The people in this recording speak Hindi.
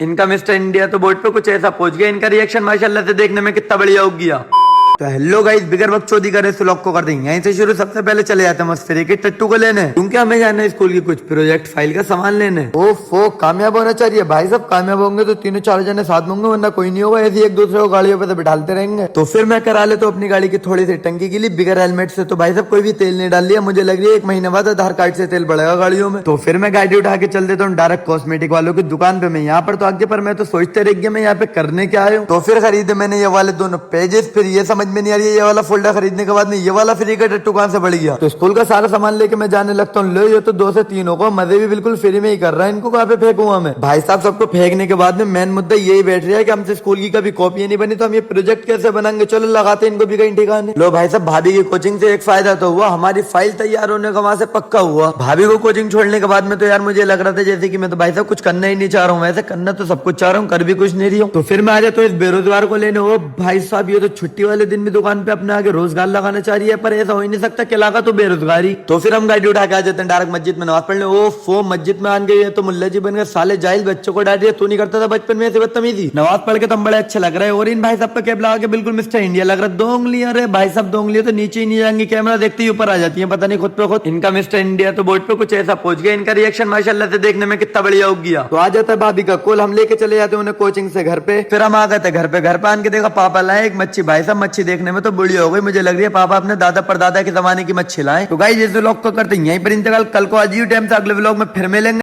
इनका मिस्टर इंडिया तो बोर्ड पे कुछ ऐसा पहुंच गया। इनका रिएक्शन माशाल्लाह से देखने में कितना बढ़िया हो गया। तो हेलो गाइस, बिगर बकचोदी करे तो लॉक को कर देंगे यहीं से शुरू। सबसे पहले चले जाते हैं मस्त के टट्टू को लेने, क्योंकि हमें जाना है स्कूल की कुछ प्रोजेक्ट फाइल का सामान लेने। ओफो, कामयाब होना चाहिए भाई साहब। कामयाब होंगे तो तीनों चार जने साथ होंगे, वरना कोई नहीं होगा। ऐसे एक दूसरे को गाड़ियों पे तो बिठाते रहेंगे। तो फिर मैं करा ले तो अपनी गाड़ी की थोड़ी सी टंकी के लिए बिगर हेलमेट से। तो भाई साहब कोई भी तेल नहीं डाल लिया। मुझे लग रही है 1 महीने बाद आधार कार्ड से तेल बढ़ेगा गाड़ियों में। तो फिर मैं गाड़ी उठा के चल देता हूँ डायरेक्ट कॉस्मेटिक वालों की दुकान पे। मैं यहाँ पर तो आगे, पर मैं तो सोचते रह गया मैं यहाँ पे करने क्या आया हूँ। तो फिर खरीदे मैंने ये वाले दोनों पेजेस। फिर ये समझ में नहीं आ रही है ये वाला फोल्डर खरीदने के बाद में ये वाला फ्री का टट्टू कहां से बढ़ गया। तो स्कूल का सारा सामान लेके मैं जाने लगता हूँ। लो, ये तो 2 से 3 होगा, मजे भी बिल्कुल फ्री में ही कर रहा है। इनको कहाँ पे फेंकूंगा मैं भाई साहब। सबको फेंकने के बाद में मेन मुद्दा यही बैठ रहा है कि हमसे स्कूल की कभी कॉपी नहीं बनी, तो हम ये प्रोजेक्ट कैसे बनाएंगे। चलो लगाते इनको भी कहीं ठिकाने। लो भाई साहब, भाभी की कोचिंग से एक फायदा तो हुआ, हमारी फाइल तैयार होने का वहां से पक्का हुआ। भाभी को कोचिंग छोड़ने के बाद में तो यार मुझे लग रहा था जैसे कि मैं तो भाई साहब कुछ करना ही नहीं चाह रहा हूँ। वैसे करना तो सब कुछ चाह रहा हूँ, कर भी कुछ नहीं रही हूँ। तो फिर मैं आ जाता हूँ इस बेरोजगार को लेने। ओ भाई साहब, ये तो छुट्टी वाले दिन भी दुकान पे अपने आगे रोजगार लगाना चाह रही है, पर ऐसा हो ही नहीं सकता। क्या लगा तो बेरोजगारी। तो फिर हम गाड़ी उठा के आ जाते हैं डायरेक्ट मस्जिद में नमाज पढ़ने। ओ फो, मस्जिद में आन गए तो मुल्ला जी बन गए साले जाहिल। बच्चों को डांट दिया, तू नहीं करता था बचपन में ऐसे बदतमीजी। नमाज पढ़ के तुम बड़े अच्छे लग रहे हैं। और इन भाई साहब पे कैप लगा के बिल्कुल मिस्टर इंडिया लग रहा है। 2 उंगलियां, अरे भाई साहब 2 उंगलियां तो नीचे ही नहीं जाएंगी, कैमरा देखते ही ऊपर आ जाती है, पता नहीं खुद पे खुद। इनका मिस्टर इंडिया तो बोर्ड पे कुछ ऐसा पहुंच गया। इनका रिएक्शन माशाल्लाह से देखने में कितना बढ़िया हो गया। तो आ जाता है भाभी का कॉल, हम लेके चले जाते हैं उन्हें कोचिंग से घर पे। फिर हम आ गए थे घर पे। घर पे आन के देखा पापा लाए एक मच्छी। भाई साहब मच्छी देखने में तो बढ़िया हो गई। मुझे लग रही है पापा अपने दादा परदादा के जमाने की मच्छी लाए। तो गाइस इस व्लॉग को करते हैं यहीं पर इंतकाल। कल को अजीब टाइम से अगले व्लॉग में फिर मिलेंगे।